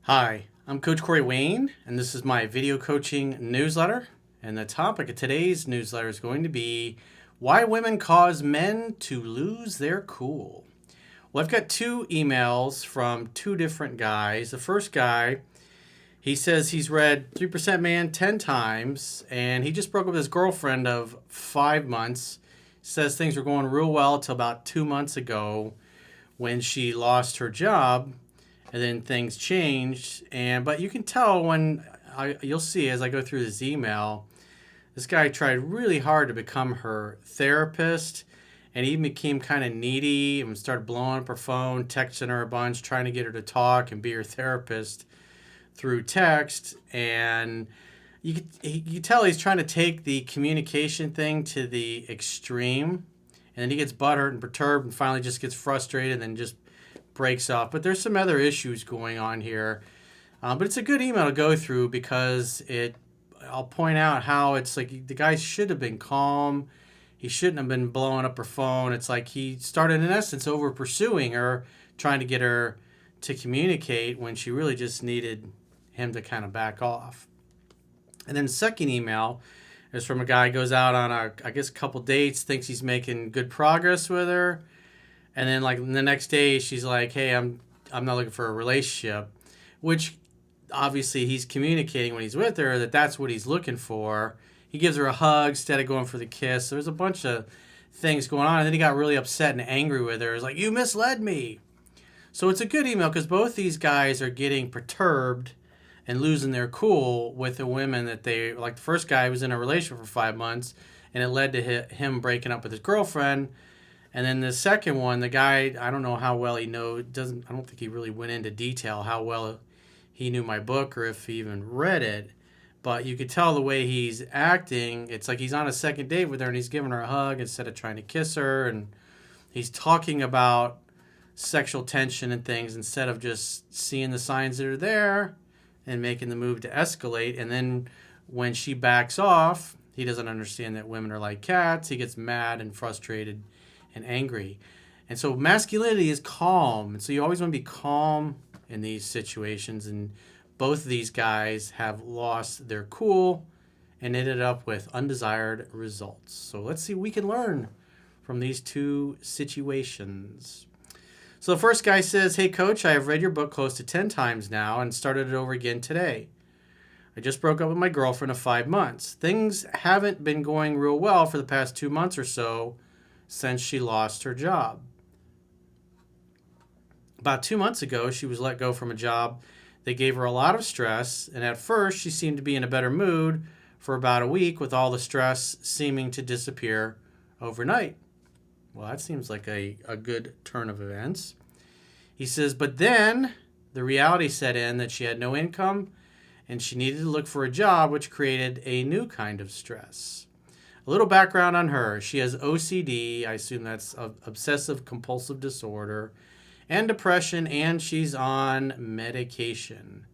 Hi, I'm Coach Corey Wayne, and this is my video coaching newsletter. And the topic of today's newsletter is going to be why women cause men to lose their cool. Well, I've got two emails from two different guys. The first guy, he says he's read 3% Man 10 times, and he just broke up with his girlfriend of 5 months. Says things were going real well till about 2 months ago when she lost her job, and then things changed. But you can tell you'll see as I go through this email, this guy tried really hard to become her therapist, and even became kind of needy and started blowing up her phone, texting her a bunch, trying to get her to talk and be her therapist through text. And you tell he's trying to take the communication thing to the extreme, and then he gets butthurt and perturbed and finally just gets frustrated and then just breaks off. But there's some other issues going on here. But it's a good email to go through because I'll point out how it's like the guy should have been calm. He shouldn't have been blowing up her phone. It's like he started, in essence, over pursuing her, trying to get her to communicate when she really just needed him to kind of back off. And then the second email is from a guy who goes out on a couple dates, thinks he's making good progress with her. And then like the next day she's like, "Hey, I'm not looking for a relationship," which obviously he's communicating when he's with her that's what he's looking for. He gives her a hug instead of going for the kiss. There's a bunch of things going on, and then he got really upset and angry with her. He's like, "You misled me." So it's a good email because both these guys are getting perturbed and losing their cool with the women that they like. The first guy was in a relationship for 5 months, and it led to him breaking up with his girlfriend. And then the second one, the guy, I don't know how well he knows. I don't think he really went into detail how well he knew my book or if he even read it. But you could tell the way he's acting. It's like he's on a second date with her and he's giving her a hug instead of trying to kiss her. And he's talking about sexual tension and things instead of just seeing the signs that are there and making the move to escalate. And then when she backs off, he doesn't understand that women are like cats. He gets mad and frustrated and angry. And so masculinity is calm. And so you always want to be calm in these situations. And both of these guys have lost their cool and ended up with undesired results. So let's see what we can learn from these two situations. So the first guy says, "Hey coach, I have read your book close to 10 times now and started it over again today. I just broke up with my girlfriend of 5 months. Things haven't been going real well for the past 2 months or so since she lost her job. About 2 months ago, she was let go from a job that gave her a lot of stress, and at first she seemed to be in a better mood for about a week, with all the stress seeming to disappear overnight." Well, that seems like a good turn of events. He says, "But then the reality set in that she had no income and she needed to look for a job, which created a new kind of stress. A little background on her. She has OCD, I assume that's obsessive compulsive disorder, and depression, and she's on medication."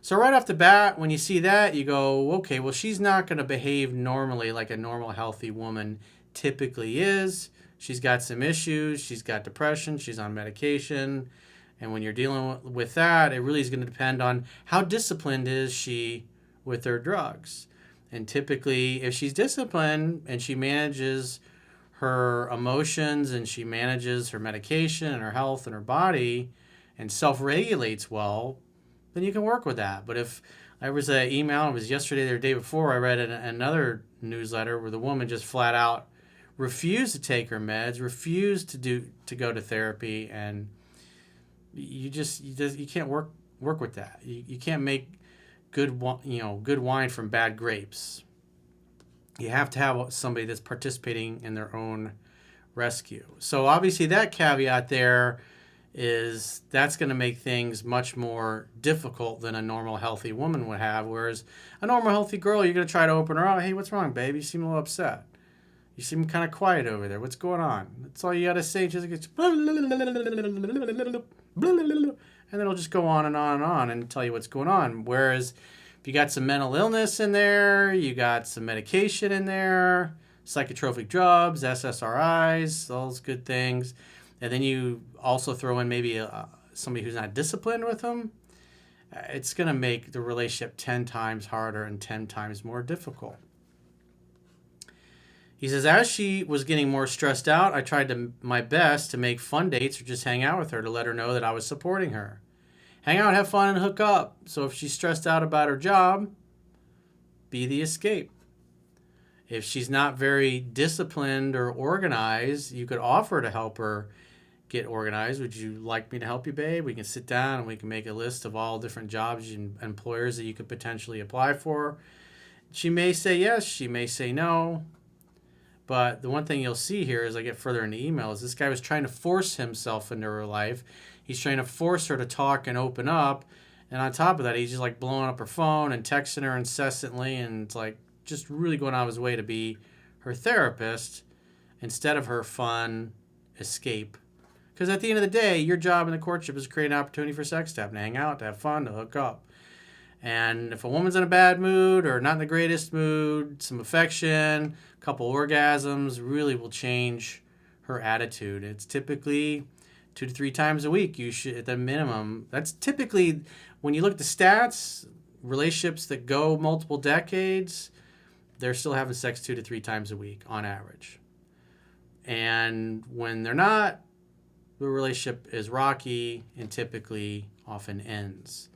So right off the bat, when you see that, you go, okay, well, she's not going to behave normally like a normal, healthy woman typically is. She's got some issues. She's got depression. She's on medication. And when you're dealing with that, it really is going to depend on how disciplined is she with her drugs. And typically, if she's disciplined and she manages her emotions and she manages her medication and her health and her body and self-regulates well, then you can work with that. But if I was an email, it was yesterday or the day before, I read another newsletter where the woman just flat out refused to take her meds, refused to go to therapy, and you can't work with that. You can't make good wine from bad grapes. You have to have somebody that's participating in their own rescue. So obviously that caveat there is that's going to make things much more difficult than a normal healthy woman would have. Whereas a normal healthy girl, you're going to try to open her up. "Hey, what's wrong, babe? You seem a little upset. You seem kind of quiet over there. What's going on?" That's all you got to say. Just and then it'll just go on and on and on and tell you what's going on. Whereas if you got some mental illness in there, you got some medication in there, psychotropic drugs, SSRIs, those good things. And then you also throw in maybe somebody who's not disciplined with them. it's going to make the relationship 10 times harder and 10 times more difficult. He says, as she was getting more stressed out, I tried my best to make fun dates or just hang out with her to let her know that I was supporting her. Hang out, have fun, and hook up. So if she's stressed out about her job, be the escape. If she's not very disciplined or organized, you could offer to help her get organized. Would you like me to help you, babe? We can sit down and we can make a list of all different jobs and employers that you could potentially apply for. She may say yes, she may say no. But the one thing you'll see here as I get further into emails, this guy was trying to force himself into her life. He's trying to force her to talk and open up. And on top of that, he's just like blowing up her phone and texting her incessantly. And it's like just really going out of his way to be her therapist instead of her fun escape. Because at the end of the day, your job in the courtship is to create an opportunity for sex, to hang out, to have fun, to hook up. And if a woman's in a bad mood or not in the greatest mood, some affection, a couple orgasms really will change her attitude. It's typically 2 to 3 times a week. You should, at the minimum. That's typically, when you look at the stats, relationships that go multiple decades, they're still having sex 2 to 3 times a week on average. And when they're not, the relationship is rocky and typically often ends.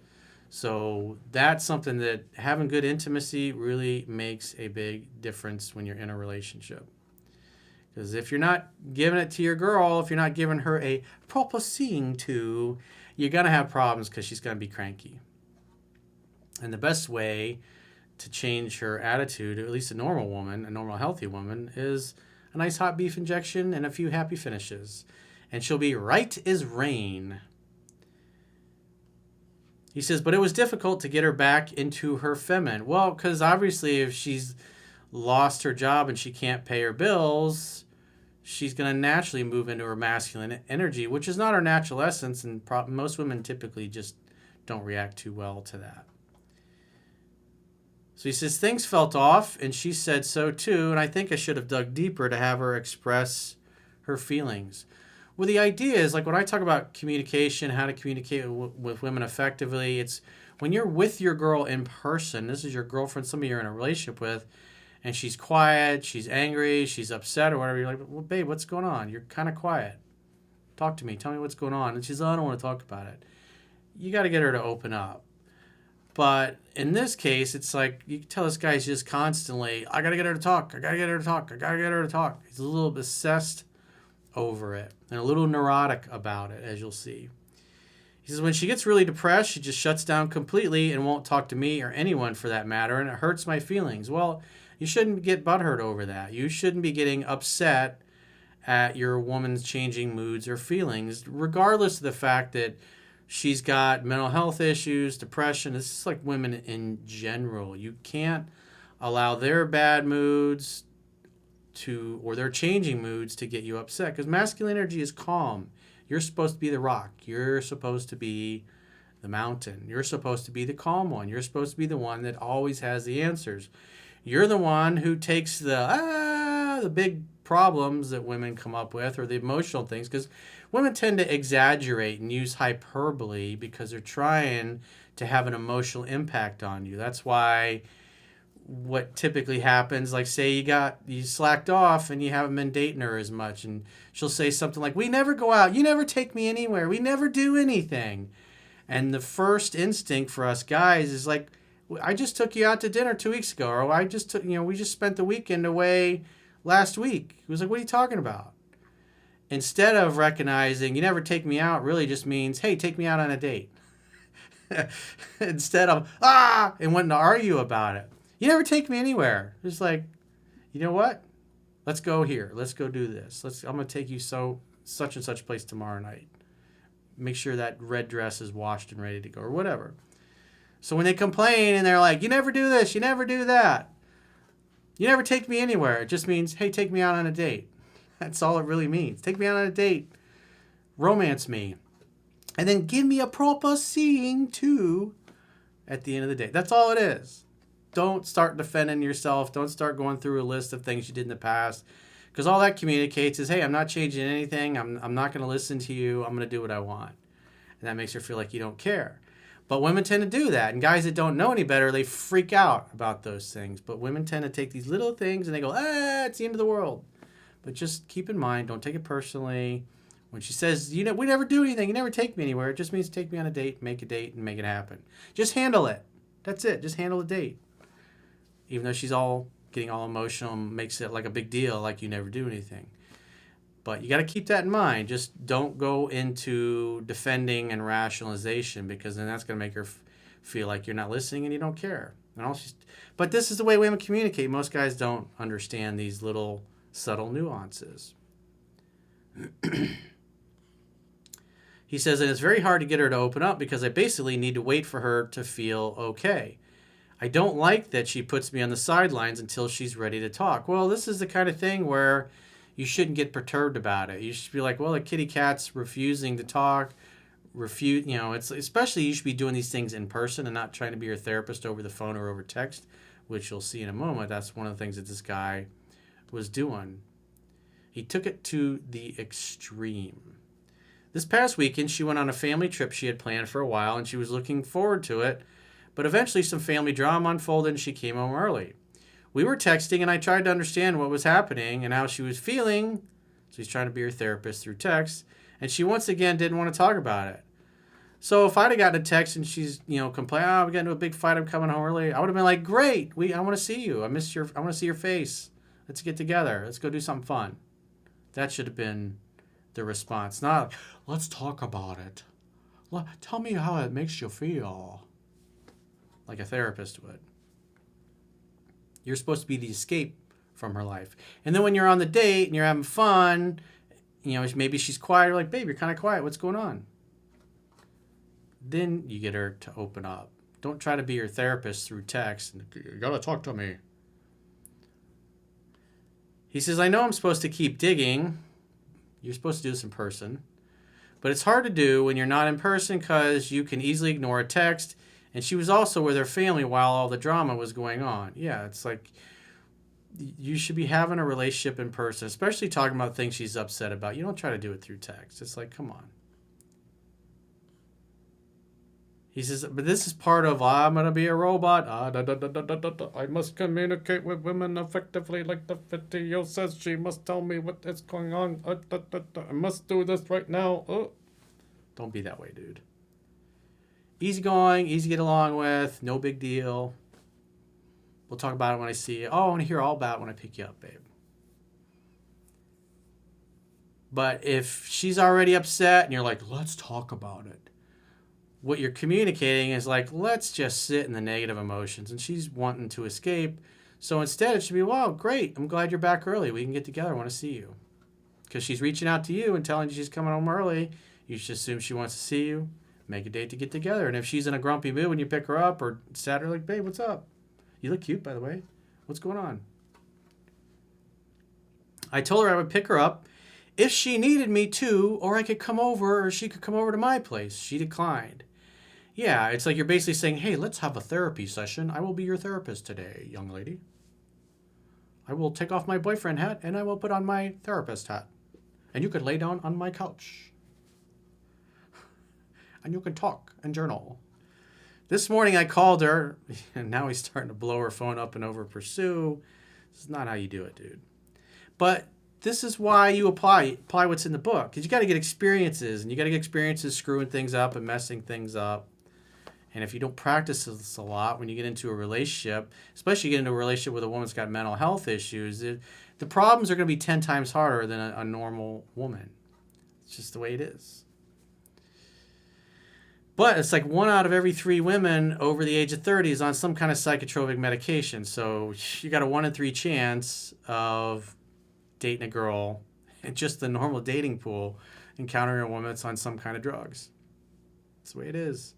So that's something that having good intimacy really makes a big difference when you're in a relationship. Because if you're not giving it to your girl, if you're not giving her a proper seeing to, you're going to have problems because she's going to be cranky. And the best way to change her attitude, at least a normal woman, a normal healthy woman, is a nice hot beef injection and a few happy finishes. And she'll be right as rain. He says, but it was difficult to get her back into her feminine. Well, because obviously if she's lost her job and she can't pay her bills, she's going to naturally move into her masculine energy, which is not her natural essence. And most women typically just don't react too well to that. So he says, things felt off, and she said so too, and I think I should have dug deeper to have her express her feelings. Well, the idea is, like when I talk about communication, how to communicate with women effectively, it's when you're with your girl in person, this is your girlfriend, somebody you're in a relationship with, and she's quiet, she's angry, she's upset or whatever, you're like, well, babe, what's going on? You're kind of quiet. Talk to me. Tell me what's going on. And she's like, I don't want to talk about it. You got to get her to open up. But in this case, it's like you can tell this guy's just constantly, I got to get her to talk. I got to get her to talk. I got to get her to talk. He's a little obsessed over it and a little neurotic about it, as you'll see. He says, when she gets really depressed, she just shuts down completely and won't talk to me or anyone for that matter, and it hurts my feelings. Well, you shouldn't get butthurt over that. You shouldn't be getting upset at your woman's changing moods or feelings, regardless of the fact that she's got mental health issues, depression. This is like women in general. You can't allow their bad moods or their changing moods to get you upset, because masculine energy is calm. You're supposed to be the rock. You're supposed to be the mountain. You're supposed to be the calm one. You're supposed to be the one that always has the answers. You're the one who takes the big problems that women come up with or the emotional things, because women tend to exaggerate and use hyperbole because they're trying to have an emotional impact on you. That's why what typically happens, like say you slacked off and you haven't been dating her as much, and she'll say something like, we never go out, you never take me anywhere, we never do anything. And the first instinct for us guys is like, I just took you out to dinner 2 weeks ago, or I just took, we just spent the weekend away last week. He was like, what are you talking about? Instead of recognizing you never take me out really just means, hey, take me out on a date. Instead of, and wanting to argue about it. You never take me anywhere. It's like, you know what? Let's go here. Let's go do this. I'm going to take you such and such place tomorrow night. Make sure that red dress is washed and ready to go, or whatever. So when they complain and they're like, you never do this, you never do that, you never take me anywhere, it just means, hey, take me out on a date. That's all it really means. Take me out on a date. Romance me. And then give me a proper seeing too at the end of the day. That's all it is. Don't start defending yourself. Don't start going through a list of things you did in the past. Because all that communicates is, hey, I'm not changing anything. I'm not going to listen to you. I'm going to do what I want. And that makes her feel like you don't care. But women tend to do that. And guys that don't know any better, they freak out about those things. But women tend to take these little things and they go, it's the end of the world. But just keep in mind, don't take it personally. When she says, we never do anything, you never take me anywhere, it just means take me on a date, make it happen. Just handle it. That's it. Just handle the date. Even though she's getting all emotional and makes it like a big deal, like you never do anything. But you got to keep that in mind. Just don't go into defending and rationalization, because then that's going to make her feel like you're not listening and you don't care. But this is the way women communicate. Most guys don't understand these little subtle nuances. He says, and it's very hard to get her to open up because I basically need to wait for her to feel okay. I don't like that she puts me on the sidelines until she's ready to talk. Well, this is the kind of thing where you shouldn't get perturbed about it. You should be like, well, a kitty cat's refusing to talk. It's especially you should be doing these things in person and not trying to be your therapist over the phone or over text, which you'll see in a moment. That's one of the things that this guy was doing. He took it to the extreme. This past weekend, she went on a family trip she had planned for a while, and she was looking forward to it. But eventually, some family drama unfolded, and she came home early. We were texting, and I tried to understand what was happening and how she was feeling. So he's trying to be her therapist through text. And she once again didn't want to talk about it. So if I'd have gotten a text and she's, complaining, we got into a big fight, I'm coming home early, I would have been like, great, I want to see you. I want to see your face. Let's get together. Let's go do something fun. That should have been the response. Not, let's talk about it. Tell me how it makes you feel. Like a therapist would. You're supposed to be the escape from her life. And then when you're on the date and you're having fun, maybe she's quiet. You're like, babe, you're kind of quiet. What's going on? Then you get her to open up. Don't try to be your therapist through text. You got to talk to me. He says, I know I'm supposed to keep digging. You're supposed to do this in person. But it's hard to do when you're not in person because you can easily ignore a text. And she was also with her family while all the drama was going on. Yeah, it's like you should be having a relationship in person, especially talking about things she's upset about. You don't try to do it through text. It's like, come on. He says, but this is part of, I'm going to be a robot. I must communicate with women effectively like the video says. She must tell me what is going on. I must do this right now. Don't be that way, dude. Easygoing, easy to get along with, no big deal. We'll talk about it when I see you. Oh, I want to hear all about it when I pick you up, babe. But if she's already upset and you're like, let's talk about it, what you're communicating is like, let's just sit in the negative emotions. And she's wanting to escape. So instead, it should be, wow, great. I'm glad you're back early. We can get together. I want to see you. Because she's reaching out to you and telling you she's coming home early. You should assume she wants to see you. Make a date to get together. And if she's in a grumpy mood when you pick her up or sad, her like, babe, what's up? You look cute, by the way. What's going on? I told her I would pick her up if she needed me to, or I could come over, or she could come over to my place. She declined. Yeah, it's like you're basically saying, hey, let's have a therapy session. I will be your therapist today, young lady. I will take off my boyfriend hat and I will put on my therapist hat. And you could lay down on my couch. And you can talk and journal. This morning I called her, and now he's starting to blow her phone up and over pursue. This is not how you do it, dude. But this is why you apply what's in the book. Because you got to get experiences, and you got to get experiences screwing things up and messing things up. And if you don't practice this a lot, when you get into a relationship, especially get into a relationship with a woman that's got mental health issues, the problems are going to be 10 times harder than a normal woman. It's just the way it is. But it's like 1 out of every 3 women over the age of 30 is on some kind of psychotropic medication. So you got a 1 in 3 chance of dating a girl in just the normal dating pool, encountering a woman that's on some kind of drugs. That's the way it is.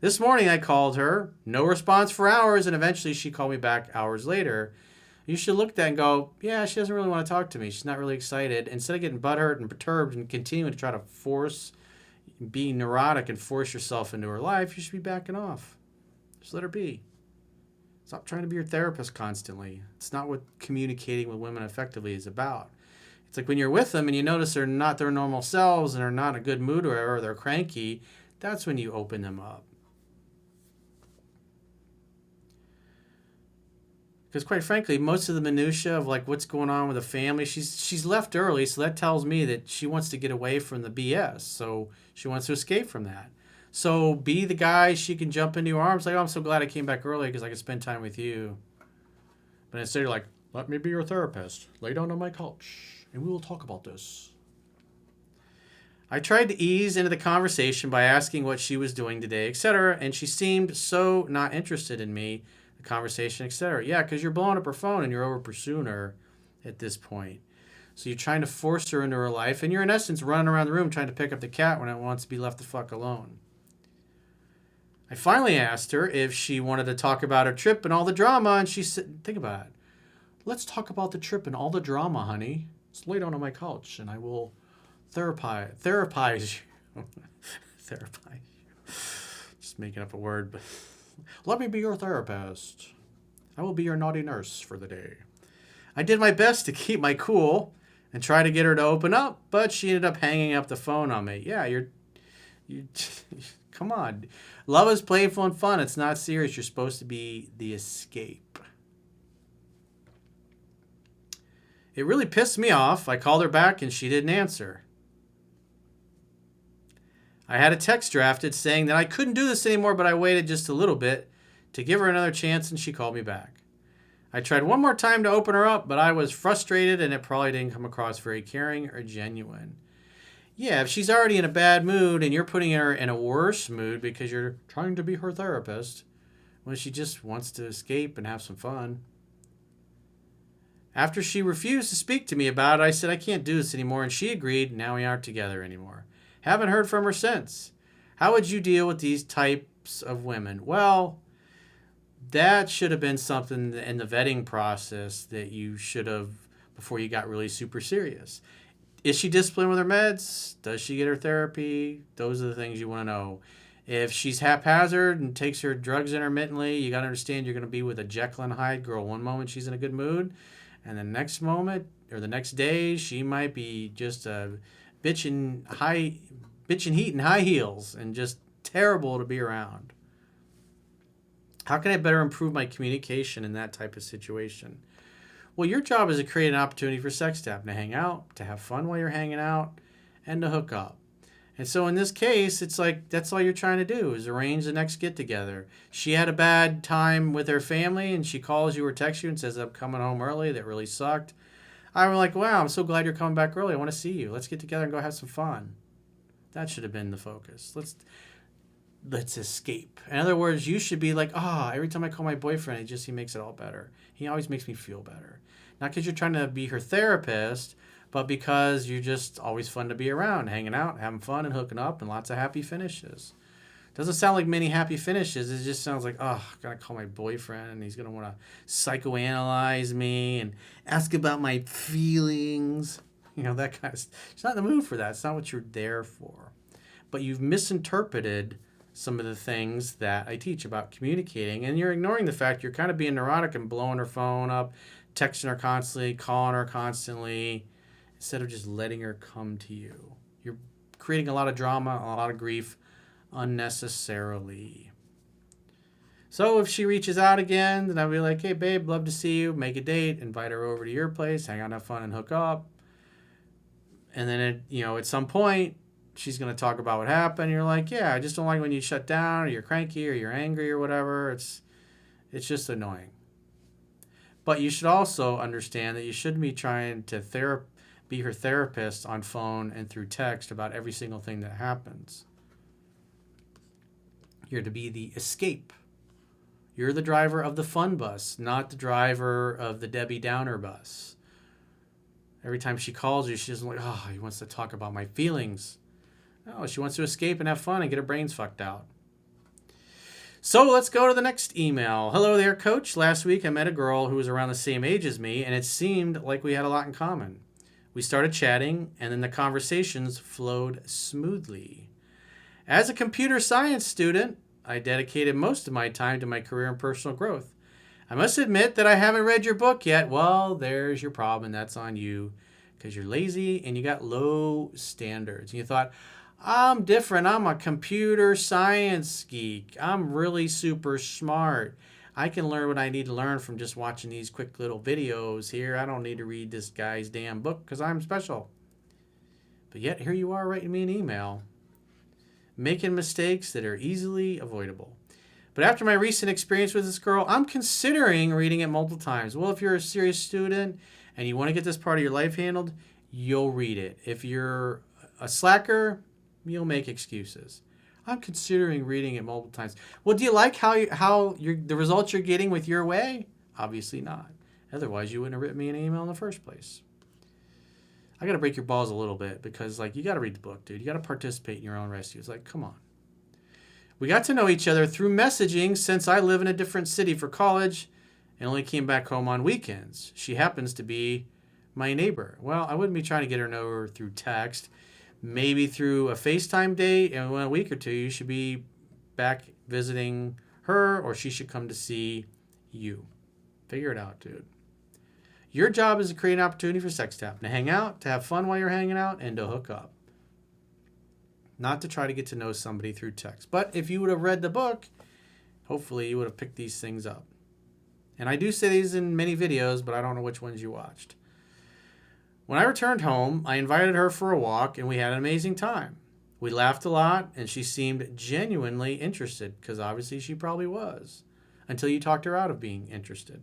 This morning I called her, no response for hours, and eventually she called me back hours later. You should look at that and go, yeah, she doesn't really want to talk to me. She's not really excited. Instead of getting butthurt and perturbed and continuing to try to be neurotic and force yourself into her life, you should be backing off. Just let her be. Stop trying to be your therapist constantly. It's not what communicating with women effectively is about. It's like when you're with them and you notice they're not their normal selves and they're not in a good mood or they're cranky, that's when you open them up. Because quite frankly, most of the minutia of like what's going on with the family, she's left early, so that tells me that she wants to get away from the BS. So she wants to escape from that. So be the guy she can jump into your arms like, oh, I'm so glad I came back early because I could spend time with you. But instead you're like, let me be your therapist. Lay down on my couch and we will talk about this. I tried to ease into the conversation by asking what she was doing today, etc., and she seemed so not interested in me, the conversation, etc. Yeah, because you're blowing up her phone and you're over pursuing her at this point. So you're trying to force her into her life, and you're in essence running around the room trying to pick up the cat when it wants to be left the fuck alone. I finally asked her if she wanted to talk about her trip and all the drama, and she said, think about it. Let's talk about the trip and all the drama, honey. Just lay down on my couch and I will therapize you. Therapize you. Just making up a word, but let me be your therapist. I will be your naughty nurse for the day. I did my best to keep my cool and try to get her to open up, but she ended up hanging up the phone on me. Yeah, you come on. Love is playful and fun. It's not serious. You're supposed to be the escape. It really pissed me off. I called her back and she didn't answer. I had a text drafted saying that I couldn't do this anymore, but I waited just a little bit to give her another chance and she called me back. I tried one more time to open her up, but I was frustrated and it probably didn't come across very caring or genuine. Yeah, if she's already in a bad mood and you're putting her in a worse mood because you're trying to be her therapist, well, she just wants to escape and have some fun. After she refused to speak to me about it, I said, I can't do this anymore, and she agreed. Now we aren't together anymore. Haven't heard from her since. How would you deal with these types of women? Well, that should have been something in the vetting process that you should have before you got really super serious. Is she disciplined with her meds? Does she get her therapy? Those are the things you want to know. If she's haphazard and takes her drugs intermittently, you got to understand you're going to be with a Jekyll and Hyde girl. One moment she's in a good mood, and the next moment or the next day she might be just a bitch in heat and high heels and just terrible to be around. How can I better improve my communication in that type of situation? Well, your job is to create an opportunity for sex to happen, to hang out, to have fun while you're hanging out, and to hook up. And so in this case, it's like that's all you're trying to do is arrange the next get-together. She had a bad time with her family, and she calls you or texts you and says, I'm coming home early. That really sucked. I'm like, wow, I'm so glad you're coming back early. I want to see you. Let's get together and go have some fun. That should have been the focus. Let's escape. In other words, you should be like, every time I call my boyfriend, he makes it all better. He always makes me feel better. Not because you're trying to be her therapist, but because you're just always fun to be around, hanging out, having fun and hooking up, and lots of happy finishes. Doesn't sound like many happy finishes. It just sounds like, I gotta call my boyfriend and he's gonna want to psychoanalyze me and ask about my feelings. That kind of stuff. She's not in the mood for that. It's not what you're there for. But you've misinterpreted some of the things that I teach about communicating, and you're ignoring the fact you're kind of being neurotic and blowing her phone up, texting her constantly, calling her constantly, instead of just letting her come to you. You're creating a lot of drama, a lot of grief unnecessarily. So if she reaches out again, then I'll be like, hey, babe, love to see you. Make a date. Invite her over to your place. Hang out, have fun, and hook up. And then, at some point, she's going to talk about what happened. You're like, yeah, I just don't like when you shut down or you're cranky or you're angry or whatever. It's just annoying. But you should also understand that you shouldn't be trying to be her therapist on phone and through text about every single thing that happens. You're to be the escape. You're the driver of the fun bus, not the driver of the Debbie Downer bus. Every time she calls you, she doesn't like, he wants to talk about my feelings. No, she wants to escape and have fun and get her brains fucked out. So let's go to the next email. Hello there, Coach. Last week I met a girl who was around the same age as me, and it seemed like we had a lot in common. We started chatting, and then the conversations flowed smoothly. As a computer science student, I dedicated most of my time to my career and personal growth. I must admit that I haven't read your book yet. Well, there's your problem, and that's on you because you're lazy and you got low standards. And you thought, I'm different. I'm a computer science geek. I'm really super smart. I can learn what I need to learn from just watching these quick little videos here. I don't need to read this guy's damn book because I'm special. But yet here you are writing me an email, making mistakes that are easily avoidable. But after my recent experience with this girl, I'm considering reading it multiple times. Well, if you're a serious student and you want to get this part of your life handled, you'll read it. If you're a slacker, you'll make excuses. I'm considering reading it multiple times. Well, do you like the results you're getting with your way? Obviously not. Otherwise, you wouldn't have written me an email in the first place. I got to break your balls a little bit because, like, you got to read the book, dude. You got to participate in your own rescue. It's like, come on. We got to know each other through messaging since I live in a different city for college and only came back home on weekends. She happens to be my neighbor. Well, I wouldn't be trying to get her to know her through text. Maybe through a FaceTime date, and in a week or two, you should be back visiting her, or she should come to see you. Figure it out, dude. Your job is to create an opportunity for sex tap, to hang out, to have fun while you're hanging out, and to hook up. Not to try to get to know somebody through text. But if you would have read the book, hopefully you would have picked these things up. And I do say these in many videos, but I don't know which ones you watched. When I returned home, I invited her for a walk, and we had an amazing time. We laughed a lot, and she seemed genuinely interested, because obviously she probably was, until you talked her out of being interested.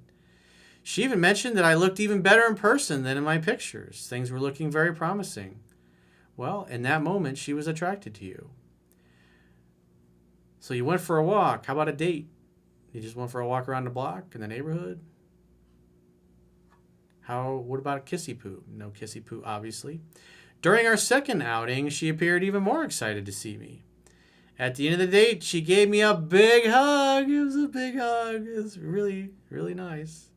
She even mentioned that I looked even better in person than in my pictures. Things were looking very promising. Well, in that moment, she was attracted to you. So you went for a walk. How about a date? You just went for a walk around the block in the neighborhood? What about a kissy poo? No kissy poo, obviously. During our second outing, she appeared even more excited to see me. At the end of the date, she gave me a big hug. It was a big hug. It was really, really nice.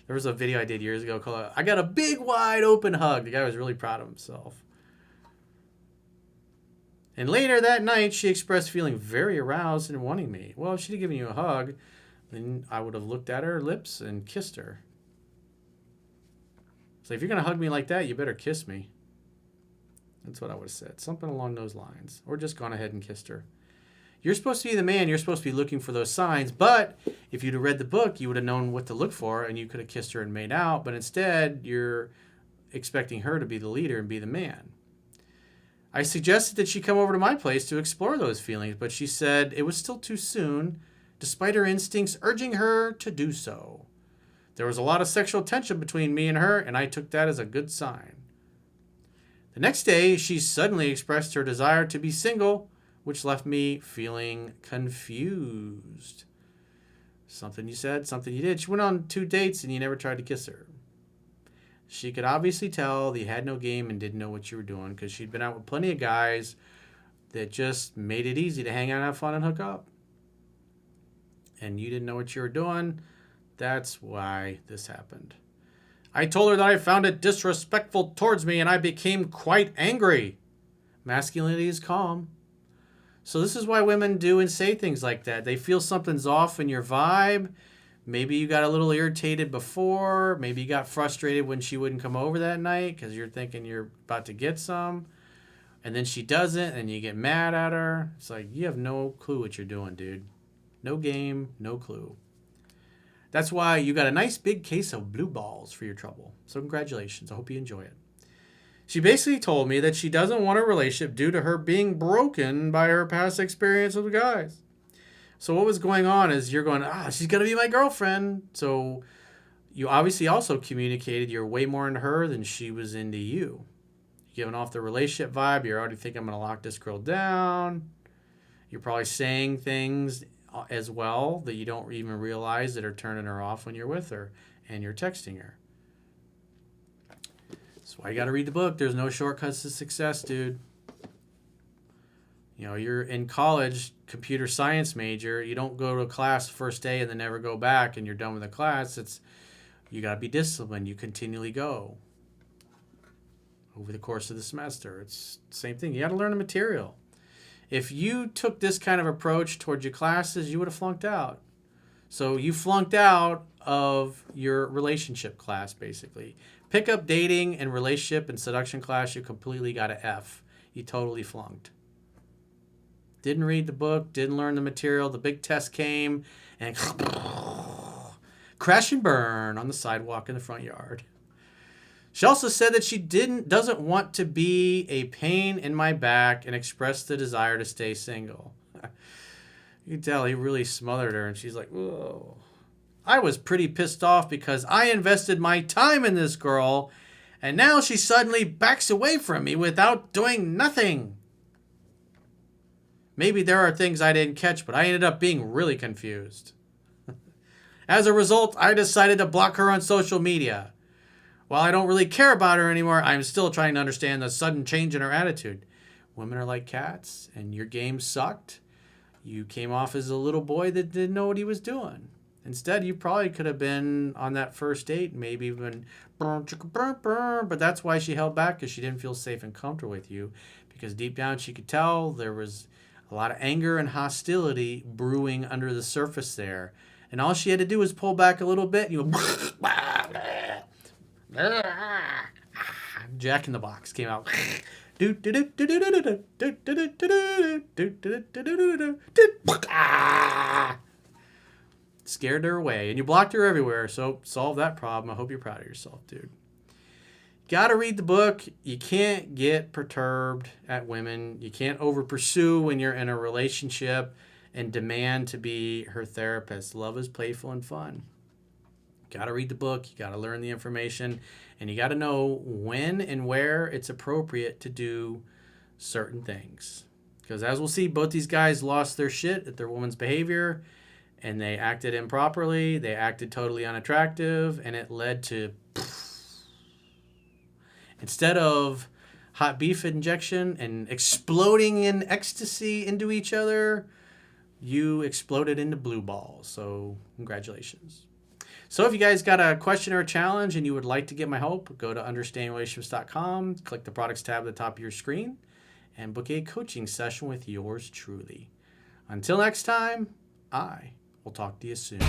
There was a video I did years ago called I Got a Big Wide Open Hug. The guy was really proud of himself. And later that night, she expressed feeling very aroused and wanting me. Well, if she'd have given you a hug, then I would have looked at her lips and kissed her. So if you're going to hug me like that, you better kiss me. That's what I would have said. Something along those lines. Or just gone ahead and kissed her. You're supposed to be the man. You're supposed to be looking for those signs. But if you'd have read the book, you would have known what to look for, and you could have kissed her and made out. But instead, you're expecting her to be the leader and be the man. I suggested that she come over to my place to explore those feelings, but she said it was still too soon, despite her instincts urging her to do so. There was a lot of sexual tension between me and her, and I took that as a good sign. The next day, she suddenly expressed her desire to be single, which left me feeling confused. Something you said, something you did. She went on 2 dates, and you never tried to kiss her. She could obviously tell that you had no game and didn't know what you were doing because she'd been out with plenty of guys that just made it easy to hang out, have fun, and hook up. And you didn't know what you were doing. That's why this happened. I told her that I found it disrespectful towards me and I became quite angry. Masculinity is calm. So this is why women do and say things like that. They feel something's off in your vibe. Maybe you got a little irritated before. Maybe you got frustrated when she wouldn't come over that night because you're thinking you're about to get some. And then she doesn't and you get mad at her. It's like, you have no clue what you're doing, dude. No game, no clue. That's why you got a nice big case of blue balls for your trouble. So congratulations. I hope you enjoy it. She basically told me that she doesn't want a relationship due to her being broken by her past experience with guys. So what was going on is you're going, she's going to be my girlfriend. So you obviously also communicated you're way more into her than she was into you. You're giving off the relationship vibe. You're already thinking, I'm going to lock this girl down. You're probably saying things as well that you don't even realize that are turning her off when you're with her and you're texting her. That's why you got to read the book. There's no shortcuts to success, dude. You know, you're in college, computer science major. You don't go to a class the first day and then never go back and you're done with the class. You got to be disciplined. You continually go over the course of the semester. It's the same thing. You got to learn the material. If you took this kind of approach towards your classes, you would have flunked out. So you flunked out of your relationship class, basically. Pickup, dating, and relationship and seduction class, you completely got an F. You totally flunked. Didn't read the book, didn't learn the material. The big test came, and crash and burn on the sidewalk in the front yard. She also said that she doesn't want to be a pain in my back and expressed the desire to stay single. You can tell he really smothered her, and she's like, whoa. I was pretty pissed off because I invested my time in this girl, and now she suddenly backs away from me without doing nothing. Maybe there are things I didn't catch, but I ended up being really confused. As a result, I decided to block her on social media. While I don't really care about her anymore, I'm still trying to understand the sudden change in her attitude. Women are like cats, and your game sucked. You came off as a little boy that didn't know what he was doing. Instead, you probably could have been on that first date, maybe even but that's why she held back, because she didn't feel safe and comfortable with you. Because deep down she could tell there was a lot of anger and hostility brewing under the surface there. And all she had to do was pull back a little bit, and you go, Jack in the Box came out. Scared her away, and you blocked her everywhere. So solve that problem. I hope you're proud of yourself, dude. Gotta read the book. You can't get perturbed at women. You can't over pursue when you're in a relationship and demand to be her therapist. Love is playful and fun. Gotta read the book. You gotta learn the information, and you gotta know when and where it's appropriate to do certain things. Because as we'll see, both these guys lost their shit at their woman's behavior, and they acted improperly. They acted totally unattractive, and it led to, instead of hot beef injection and exploding in ecstasy into each other, you exploded into blue balls. So congratulations. So if you guys got a question or a challenge and you would like to get my help, go to understandrelationships.com, click the products tab at the top of your screen, and book a coaching session with yours truly. Until next time, I will talk to you soon.